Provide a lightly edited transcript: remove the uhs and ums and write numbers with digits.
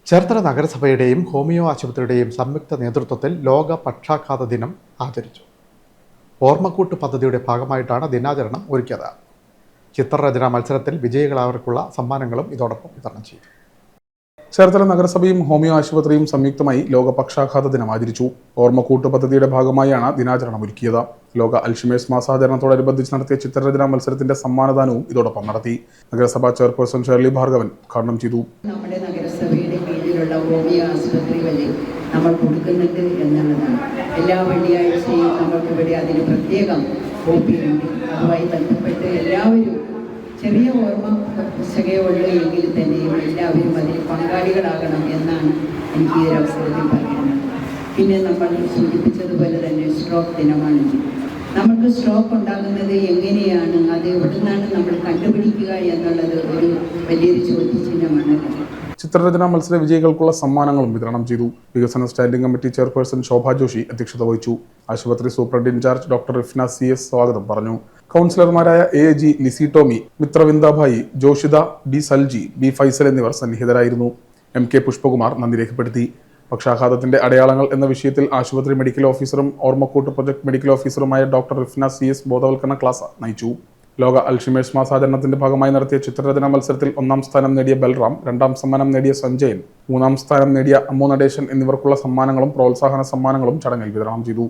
Cherthala നഗരസഭയുടെയും homeo ആശുപത്രിയുടെയും സംയുക്ത നേതൃത്വത്തിൽ ലോക പക്ഷാഘാത ദിനം ആചരിച്ചു. ഓർമ്മക്കൂട്ട് പദ്ധതിയുടെ ഭാഗമായിട്ടാണ് ദിനാചരണം ഒരുക്കിയത്. ചിത്രരചനാ മത്സരത്തിൽ വിജയികളവർക്കുള്ള സമ്മാനങ്ങളും ഇതോടൊപ്പം വിതരണം ചെയ്തു. ചേർത്തല നഗരസഭയും ഹോമിയോ ആശുപത്രിയും സംയുക്തമായി ലോക പക്ഷാഘാത ദിനം ആചരിച്ചു. ഓർമ്മക്കൂട്ട് പദ്ധതിയുടെ ഭാഗമായാണ് ദിനാചരണം ഒരുക്കിയത്. ലോക അൽഷിമേഴ്സ് മാസാചരണത്തോടനുബന്ധിച്ച് നടത്തിയ ചിത്രരചനാ മത്സരത്തിന്റെ സമ്മാനദാനവും ഇതോടൊപ്പം നടത്തി. നഗരസഭാ ചെയർപേഴ്സൺ ഷേർലി ഭാർഗവൻ ഉദ്ഘാടനം ചെയ്തു. നമ്മുടെ നഗരസഭയുടെ കീഴിലുള്ള ഹോമിയോ ആശുപത്രി വഴി നമ്മൾ കൊടുക്കുന്നുണ്ട് എന്നുള്ളതാണ്. എല്ലാ വെള്ളിയാഴ്ചയും നമ്മൾക്കിവിടെ അതിന് പ്രത്യേകം കോപ്പിയുണ്ട്. അതുമായി ബന്ധപ്പെട്ട് എല്ലാവരും ചെറിയ ഓർമ്മ പുസ്തകമുള്ളൂ എങ്കിൽ തന്നെയും എല്ലാവരും അതിൽ പങ്കാളികളാകണം എന്നാണ് എനിക്ക് ഈ ഒരു അവസരത്തിൽ പറയുന്നത്. പിന്നെ നമ്മൾ സൂചിപ്പിച്ചതുപോലെ തന്നെ സ്ട്രോക്ക് ദിനമാണ്. നമുക്ക് സ്ട്രോക്ക് ഉണ്ടാകുന്നത് എങ്ങനെയാണ്, അത് എവിടെ നിന്നാണ് നമ്മൾ കണ്ടുപിടിക്കുക എന്നുള്ളത് ഒരു വലിയൊരു ചോദ്യചിഹ്നമാണ്. ചിത്രരചനാ മത്സര വിജയികൾക്കുള്ള സമ്മാനങ്ങളും വിതരണം ചെയ്തു. വികസന standing committee chairperson Shobha Joshi അധ്യക്ഷത വഹിച്ചു. ആശുപത്രി superintendent incharge doctor Rifna CS സ്വാഗതം പറഞ്ഞു. കൗൺസിലർമാരായ AG Lissy Tomy, മിത്രവിന്ദാഭായി, Joshitha, D Salji, B Faisal എന്നിവർ സന്നിഹിതരായിരുന്നു. MK പുഷ്പകുമാർ നന്ദി രേഖപ്പെടുത്തി. പക്ഷാഘാതത്തിന്റെ അടയാളങ്ങൾ എന്ന വിഷയത്തിൽ ആശുപത്രി മെഡിക്കൽ ഓഫീസറും ഓർമ്മക്കൂട്ട് പ്രൊജക്ട് മെഡിക്കൽ ഓഫീസറുമായ ഡോക്ടർ റിഫ്ന CS ബോധവൽക്കരണ ക്ലാസ് നയിച്ചു. ലോക അൽഷിമേഴ്സ് മാസാചരണത്തിന്റെ ഭാഗമായി നടത്തിയ ചിത്രരചനാ മത്സരത്തിൽ 1ാം സ്ഥാനം നേടിയ ബൽറാം, 2ാം സമ്മാനം നേടിയ സഞ്ജയൻ, 3ാം സ്ഥാനം നേടിയ അമ്മു നടേശൻ എന്നിവർക്കുള്ള സമ്മാനങ്ങളും പ്രോത്സാഹന സമ്മാനങ്ങളും ചടങ്ങിൽ വിതരണം ചെയ്തു.